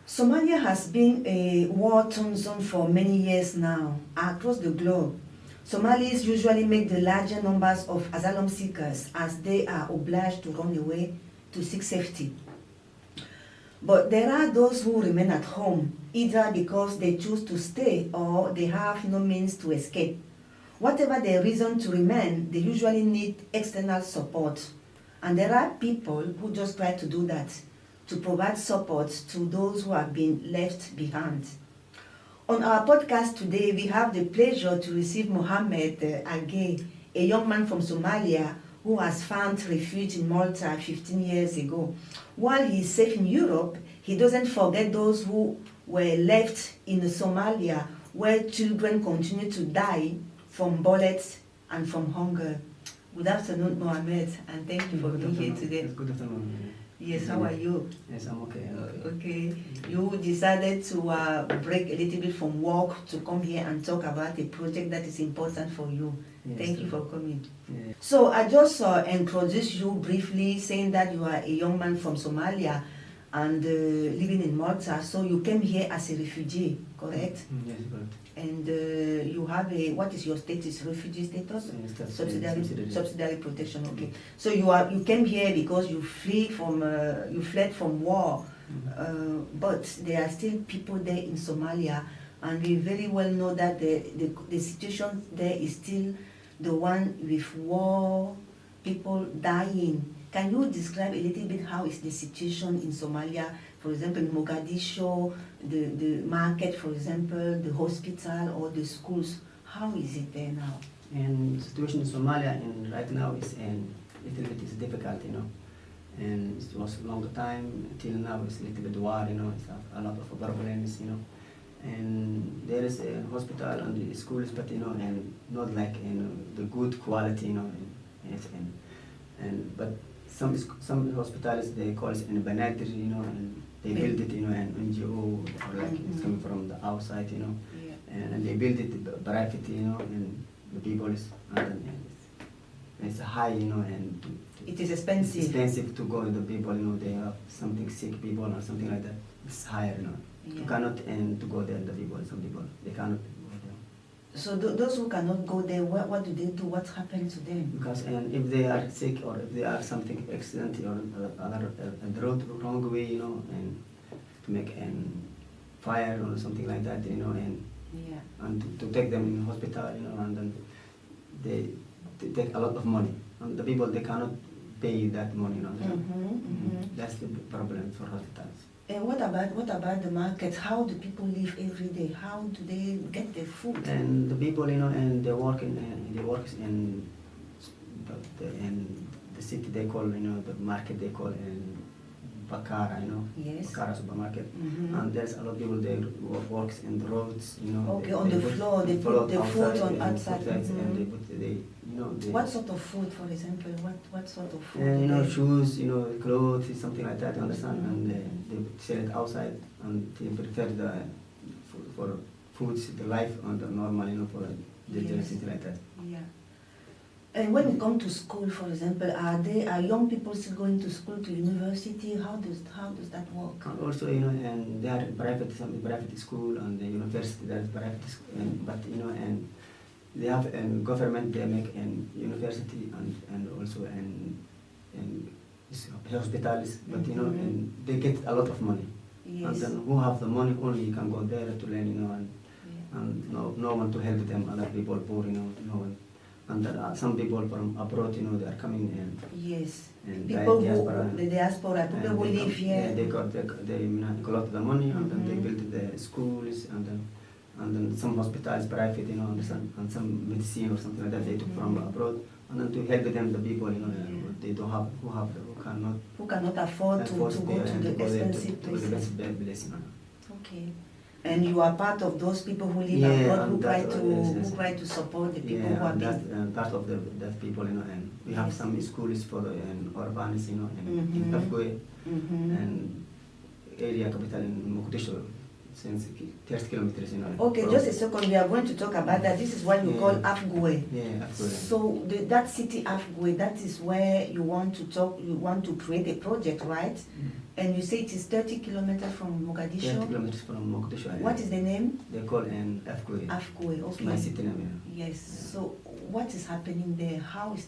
Somalia has been a war-torn zone for many years now across the globe. Somalis usually make the larger numbers of asylum seekers as they are obliged to run away to seek safety. But there are those who remain at home, either because they choose to stay or they have no means to escape. Whatever their reason to remain, they usually need external support. And there are people who just try to do that, to provide support to those who have been left behind. On our podcast today, we have the pleasure to receive Mohamed Jaylami, a young man from Somalia who has found refuge in Malta 15 years ago. While he is safe in Europe, he doesn't forget those who were left in Somalia, where children continue to die from bullets and from hunger. Good afternoon, Mohamed, and thank you for being here today. Good afternoon. Yes, how are you? Yes, I'm okay. Okay. You decided to break a little bit from work to come here and talk about a project that is important for you. Yes, Thank you for coming. Yeah. So I just introduced you briefly, saying that you are a young man from Somalia and living in Malta. So you came here as a refugee, correct? Yes, correct. And you have what is your status? Refugee status? Yes, Subsidiary protection. Okay. So you came here because you fled from war, but there are still people there in Somalia, and we very well know that the situation there is still the one with war, people dying. Can you describe a little bit how is the situation in Somalia? For example, in Mogadishu, the market, for example, the hospital or the schools. How is it there now? And the situation in Somalia right now is a little bit difficult, and it was a long time till now. It's a little bit war, it's a lot of problems, and there is a hospital and the schools, but and not like the good quality, but some hospitals they call it in Banadri, and they build it, an NGO or like it's coming from the outside, Yeah. and they build it private, and the people is and it's high, and It is expensive. It's expensive to go to the people, they have something sick people or something like that. It's higher, Yeah. You cannot and to go there. The people, some people they cannot go there. So those who cannot go there, what do they do? What happens to them? Because and if they are sick or if they are something accident or other the road wrong way, and to make fire or something like that, Yeah. and to take them in hospital, and then they take a lot of money, and the people they cannot pay that money, That's the problem for hospitals. And what about the market? How do people live every day? How do they get their food? And the people, and they work in the city they call, the market they call Bakara, Yes. Bakara supermarket. Mhm. And there's a lot of people they works in the roads, Okay, on the floor, they put the food on outside. And they put What sort of food, for example? What sort of food? and do they- shoes, clothes, something like that, you understand? And they sell it outside, and they prefer the for foods, the life on the normal, for the Yes. something like that. Yeah. And when you come to school, for example, are young people still going to school, to university? How does that work? And also, and they are some private school and the university, there's private school, but and they have government, they make an university and also and hospitals, but and they get a lot of money. Yes. And then who have the money only can go there to learn, and no one to help them, other people poor, no one. And there are some people from abroad, they are coming in. Yes. And People diaspora. the diaspora, people who live here. Yeah, they collect the money, and then they build the schools, and then some hospitals private, and some medicine or something like that they took from abroad, and then to help them the people, they don't have Who cannot afford to go to the expensive places. place. Okay. And you are part of those people who live Yeah, abroad who and try that- to yes, yes. who try to support the people Yeah, who are and being. that's part of that people, and we have Yes. some schools for the orphans, in Mhm. Afgooye, Mhm. and area capital in Mogadishu. since 30 kilometers, you know. Okay, just a second. We are going to talk about that. This is what you call Afgooye. Yeah, Afgooye. So that city Afgooye, that is where you want to talk. You want to create a project, right? Mm. And you say it is 30 kilometers from Mogadishu. 30 kilometers from Mogadishu. What is the name? They call in Afgooye. Afgooye. Okay. It's my city name. Yeah. Yes. Yeah. So what is happening there? How is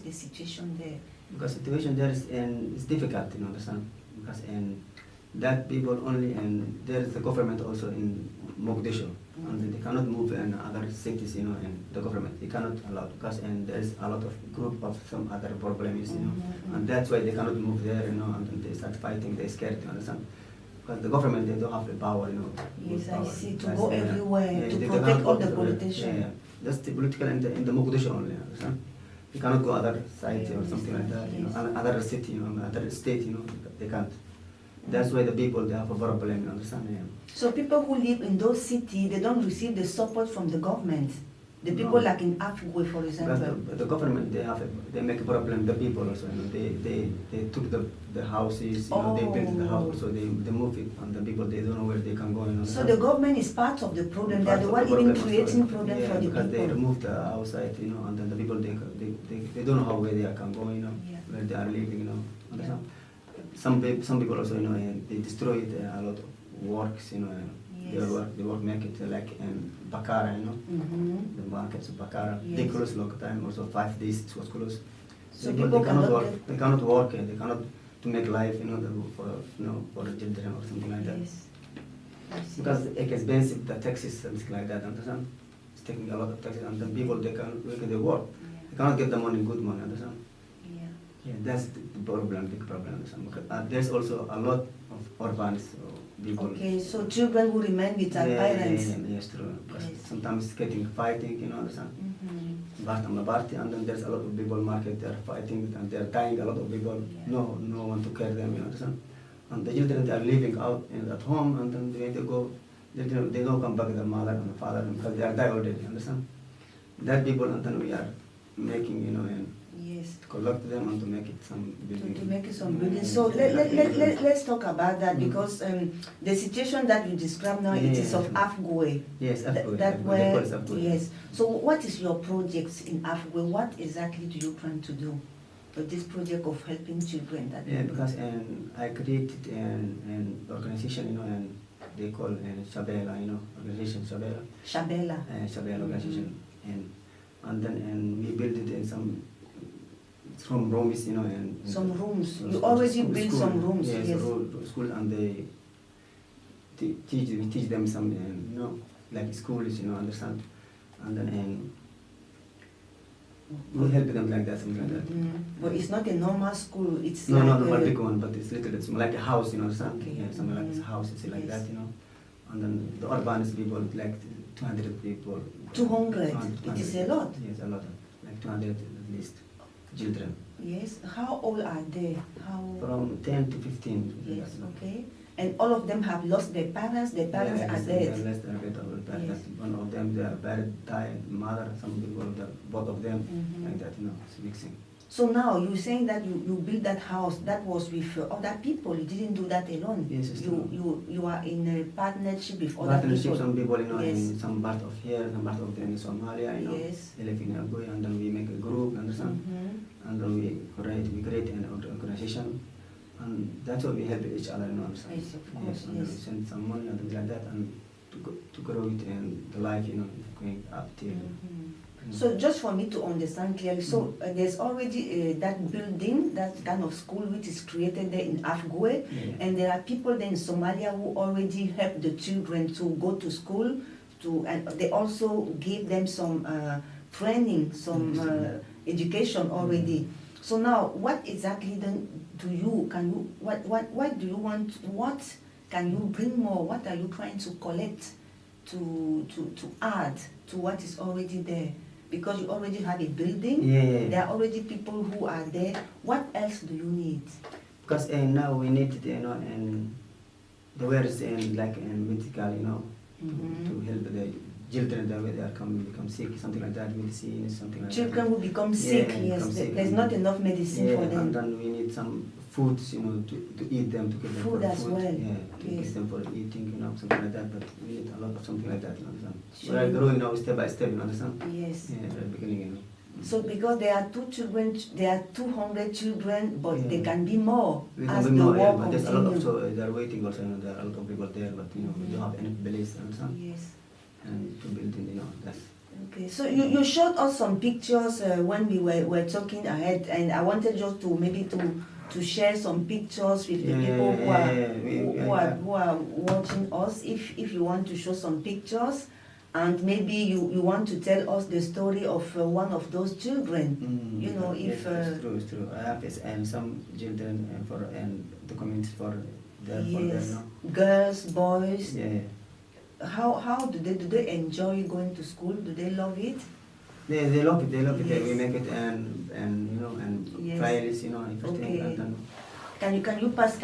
the situation there? Because situation there is it's difficult, you know, understand? Because that people only, and there is the government also in Mogadishu, and they cannot move in other cities, you know, and the government they cannot allow, because there is a lot of group of some other problems, you know, and that's why they cannot move there, you know, and then they start fighting. They scared, you understand? Because the government they don't have the power, you know. Yes, power. I see. To go everywhere to protect all the politicians. Yeah, just the political in the Mogadishu only, you understand? You cannot go other side or something like that, you know, other city, you know, other state, you know, they can't. That's why the people, they have a problem, you understand? Yeah. So people who live in those cities, they don't receive the support from the government. The people like in Afgooye, for example. The government, they make a problem, the people also, you know, they took the houses, you know, they built the house, so they move it, and the people, they don't know where they can go, you know. So the government is part of the problem, they are the one even creating problem for the people. Because they removed the outside, you know, and then the people, they don't know where they can go, you know, where they are living, you know, understand? Some people also, you know, they destroyed a lot of works, you know, they work make it like in Bakara, you know, the markets of Bakara. They closed long time, also 5 days it was closed. So they cannot work. They cannot work, and they cannot to make life, you know, for the children or something like that. Yes. Because it's expensive, the taxes, something like that, understand? It's taking a lot of taxes, and then people they work. They cannot get the money, good money, understand? Yeah, that's the problem, big problem. Because, there's also a lot of orphans people. Okay, so children who remain with their parents. Yes, true. Because sometimes it's getting fighting, you know, understand? And then there's a lot of people market, they're fighting and they're dying, a lot of people, no one to care them, you understand? And the children, they are living out at home, and then when they go, they don't come back to their mother and father because they are died already, understand? That people, and then we are making, you know, and to collect them and to make it some building. To make it some building. So let's talk about that, because the situation that you describe now, it is of Afgooye. Yes, Afgooye. That where, yes. So what is your project in Afgooye? What exactly do you plan to do for this project of helping children? Because I created an organization, you know, and they call Shabelle, you know, organization Shabelle. Shabelle organization, and then we built it in some rooms, you know, and some rooms. You already built some rooms. Yes, school, and they teach them some, you know, like schools, you know, understand, and then we help them like that, something like that. But it's not a normal school. It's not a big one, but it's little. It's like a house, you know, understand? Okay. Yeah, something like a house, it's like that, you know, and then the urban people, like 200 people. 200. It is a lot. Yes, a lot, like 200 at least. Children. Yes. How old are they? From 10 to 15. Yes. Okay. And all of them have lost their parents. Their parents are dead. Yes. One of them, their parent died, mother. Some people, both of them, like that. You know, it's mixing. So now you're saying that you built that house. That was with other people. You didn't do that alone. Yes, it's true. You are in a partnership with other people. Some people, you know, in some part of here, some part of them in Somalia, you know. Yes. They live in Afgooye, and then we make a group, understand? And then we create an organization, and that's why we help each other, you know. Yes, of course. Yes, and we send some money and things like that, and to grow it and the life, you know, going up till. So just for me to understand clearly, so there's already that building, that kind of school which is created there in Afgooye, and there are people there in Somalia who already help the children to go to school, and they also give them some training, some education already. So now, what exactly then do you, what do you want, what can you bring more, what are you trying to collect to add to what is already there? Because you already have a building, there are already people who are there. What else do you need? Because now we need, you know, and the words and like medical, you know, to help the children that way they are become sick, something like that, medicine, something like children that. Will become sick, yes. Become sick, there's not enough medicine for them. And then we need some foods, you know, to eat them, to give them Food for as well. yeah, to Yes. give them for eating, you know, something like that. But we need a lot of something like that, you understand? Sure. We are growing now step by step, you understand? Yes. Yeah, at the beginning, you know. So because there are 2 children, there are 200 children, but Yeah. there can be more We as can the be more, yeah, war but there's a lot of, continues. so they are waiting also, you know, there are a lot of people there, but, you know, we don't have any place, you understand? Yes. And to build it, you know, that's... Okay, so you showed us some pictures when we were talking ahead, and I wanted just to maybe to share some pictures with the people who are watching us. If you want to show some pictures, and maybe you want to tell us the story of one of those children. You know, if yes, it's true. I have this, and some children and documents for there for them, yes, no? girls, boys. Yeah. How do they enjoy going to school? Do they love it? They love it. They love it. Yes. We make it and you know and Yes. files, you know, everything. Okay. And then, Can you pass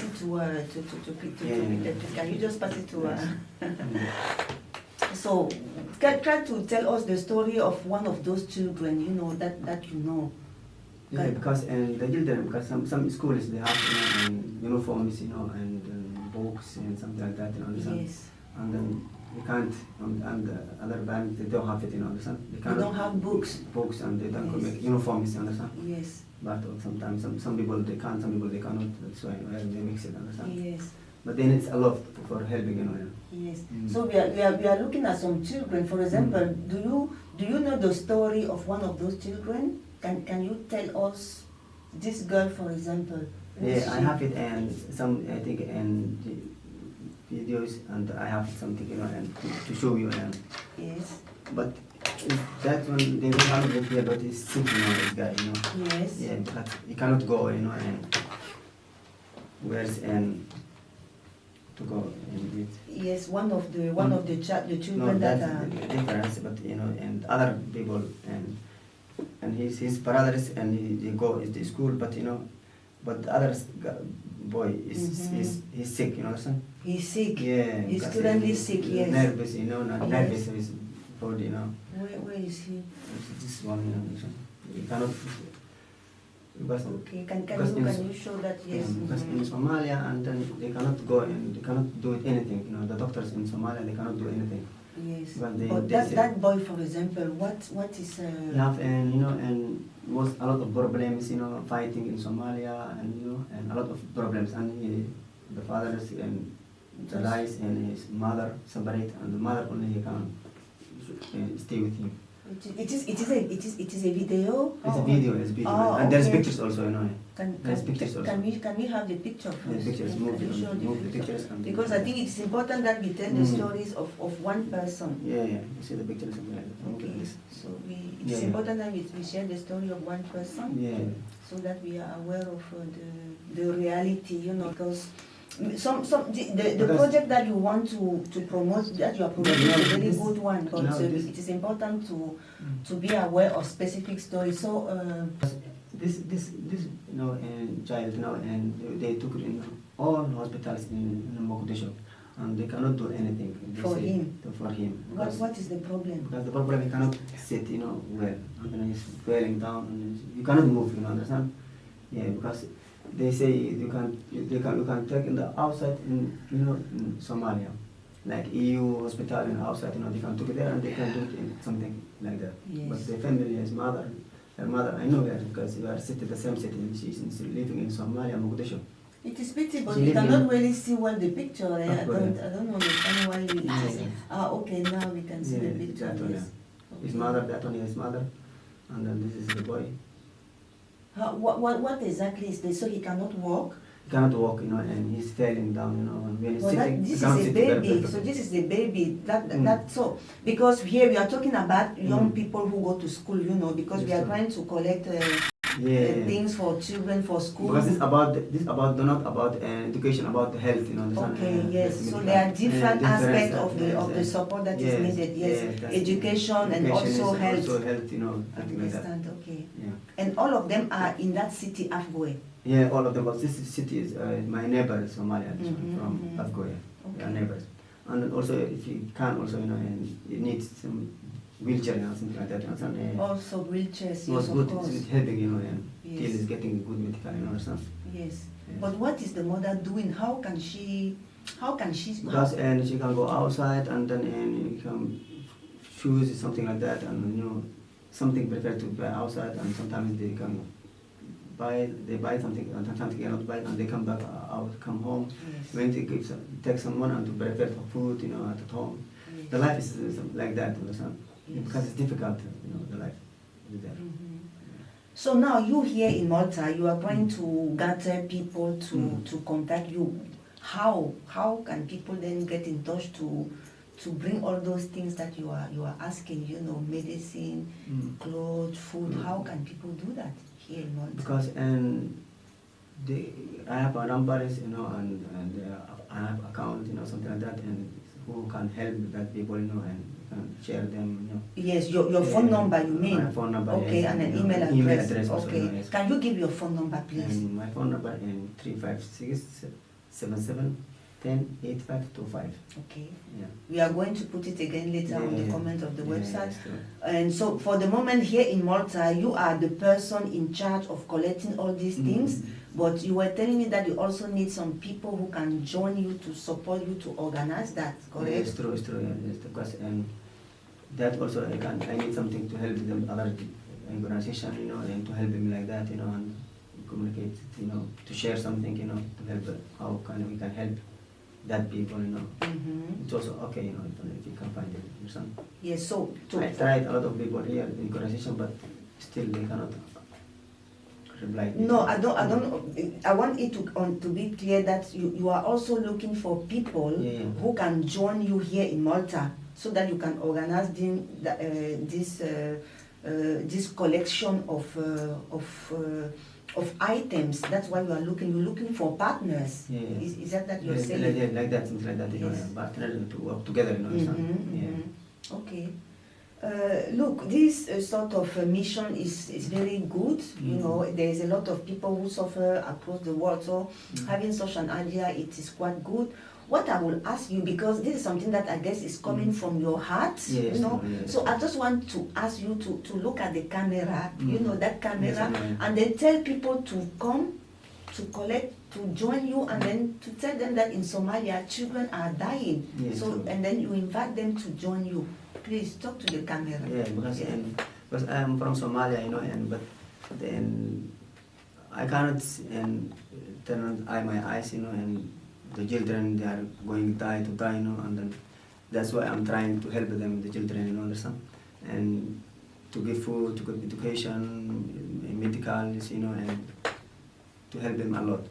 it to Yeah. can you just pass it to Yes. so try to tell us the story of one of those children, you know, that you know. Yeah, because and the children, because some schools they have, you know, and uniforms, you know, and books and something like that, you know, understand? Yes. And then you can't, and the other bands they don't have it, you know, understand? They don't have books. Books, and they don't Yes. make uniforms, you understand? Yes. But sometimes some people they can, some people they cannot. That's why they mix it, understand? Yes. But then it's a lot for helping, you know. Yes. Mm. So we are looking at some children. For example, do you know the story of one of those children? Can you tell us this girl, for example? Who is Yeah, I she? have it and some I think and videos, and I have something, you know, and to show you. And Yes. but that one they don't have it here, but he's sick, you know, this guy, you know. Yes. Yeah, but he cannot go, you know, and where's and to go and eat. Yes, one of the children No, that that's are. the difference, but you know, and other people and his brothers and he go to school, but you know, but the other boy is he's sick, you know, understand? He's sick. Yeah, He's because currently sick. he's Yes. nervous, you know, not Yes. nervous of his body, you know. Where is he? It's this one, you know, he cannot because Okay. because Can you show that? Yes. because in Somalia, and then they cannot go and they cannot do anything. You know, the doctors in Somalia they cannot do anything. Yes. But But they say- that boy, for example, what is? You have and you know and was a lot of problems, you know, fighting in Somalia and you know and a lot of problems, and the fathers and the lies and his mother separate, and the mother only can stay with him. It is a video. It's a video, it's a video, Oh, and there's okay. pictures also, you know. There's pictures also. Can we have the picture first? Yeah, pictures, Can move you show the pictures. And Because I think it's important that we tell the stories of one person. Yeah, you see the pictures, something like that. Okay, This. so it's Yeah. important that we share the story of one person, Yeah. so that we are aware of the reality, you know, because the Because- project that you want to promote, that you are promoting, now is a very this- good one, but now this- it is important to be aware of specific stories. So This you know and child now and they took it in all hospitals in Mogadishu, and they cannot do anything. They For say him? For him. what is the problem? Because the problem he cannot sit, you know, well, and then he's falling down, and you cannot move, you know, understand? Yeah, because they say you can take in the outside in you know in Somalia, like EU hospital and outside, you know, they can take it there and they can do it in something like that. Yes. But the family, her mother, I know her because we are sitting the same city. She's living in Somalia, Mogadishu. It is pity, but She you live cannot in- really see well the picture. I Afgooye. don't understand why you. Yeah. Okay, now we can see the Yeah, picture. that one, Yes. yeah. His mother, that one is his mother, and then this is the boy. What exactly is this? So he cannot walk? He cannot walk, you know, and he's falling down, you know, and when he's Well, sitting, this he is cannot a sit very baby. So perfectly. this is a baby. That so because here we are talking about young people who go to school, you know, because we are Yes, sir. trying to collect Yeah. things for children for school. Because this about not about education, about the health, you know. Understand? Okay, yes. That's So medical. there are different aspects yes, of the yes. support that is Yes, needed. Yes, that's- education and education also is health. Also health, you know, I something like that. understand. Okay. Yeah. And all of them are in that city, Afgooye. Yeah, all of them. But this city is my neighbor is Somalia, from mhm. Afgooye. We are Okay. neighbors. And then also, if you can, also, you know, and you need some wheelchair, you know, something like that. You know, Also wheelchairs, it was yes, good. of course. It's helping, you know, and Yes. till is getting good medical, you know, understand? Yes. Yes. But what is the mother doing? How can she? Because and she can go outside and then and you can choose something like that, and something prefer to buy outside, and sometimes they can buy something and sometimes they cannot buy, and they come back out, come home. Yes. When they take someone and to prepare for food, at home. Yes. The life is like that, understand? Yes. Because it's difficult, the life is there. So now you here in Malta, you are going to gather people to contact you. How can people then get in touch to bring all those things that you are asking? Medicine, clothes, food. How can people do that here in Malta? Because I have a numbers, and I have account, something like that, and who can help that people, and can share them, Yes, your phone number, you mean? My phone number, okay, yes, and an email address. Also, okay, yes. Can you give your phone number, please? And my phone number is 356 77 10 8525. Okay. Yeah. We are going to put it again later on the comment of the website. Yeah, and so for the moment here in Malta, you are the person in charge of collecting all these things, but you were telling me that you also need some people who can join you to support you to organize that, correct? Yeah, it's true, yes, because that also I need something to help them, other organization, and to help them like that, and communicate, to share something, to help, how we can help that people, It's also okay, if you can find it, understand? Yes, so I tried a lot of people here in organization, but still they cannot reply. No, I don't. I want it to be clear that you are also looking for people who can join you here in Malta, so that you can organize this collection of items. That's why you are looking. You're looking for partners. Yeah. Is that you're saying? Yeah, like that, things like that. Yes. Partners to work together. Okay. Look, this sort of mission is very good. There is a lot of people who suffer across the world. So having such an idea, it is quite good. What I will ask you, because this is something that I guess is coming from your heart, yes, So I just want to ask you to look at the camera, that camera, yes, and then tell people to come, to collect, to join you, and then to tell them that in Somalia children are dying. Yes, and then you invite them to join you. Please talk to the camera. Yeah, because I am from Somalia, but then I cannot turn my eyes, and the children, they are going to die, and then that's why I'm trying to help them, the children, understand, and to give food, to give education, medicals, and to help them a lot.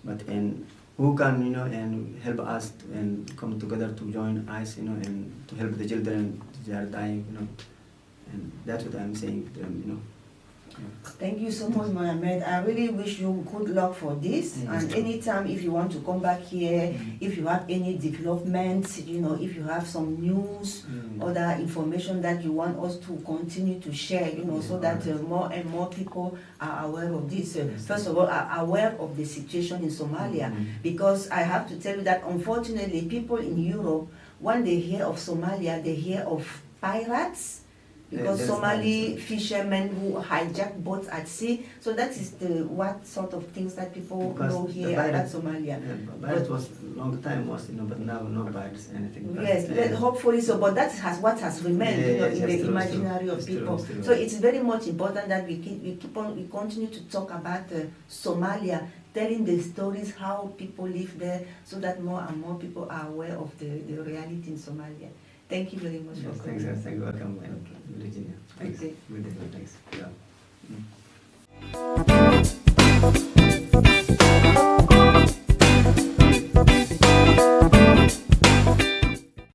But who can, and help us and come together to join us, and to help the children, they are dying, and that's what I'm saying to them, Thank you so much, Mohamed. I really wish you good luck for this. And anytime, if you want to come back here, if you have any developments, if you have some news, other information that you want us to continue to share, so that more and more people are aware of this. First of all, are aware of the situation in Somalia. Because I have to tell you that, unfortunately, people in Europe, when they hear of Somalia, they hear of pirates. Because Somali fishermen who hijack boats at sea, so that is what sort of things that people know here about Somalia. Pirates was long time but now no pirates anything. Yes, hopefully so. But that has what has remained, in the imaginary of people. So it's very much important that we continue to talk about Somalia, telling the stories how people live there, so that more and more people are aware of the reality in Somalia. Thank you very much for coming. Thanks, thank you. Welcome, Virginia. Thanks. Okay. Good day. Thanks. Yeah.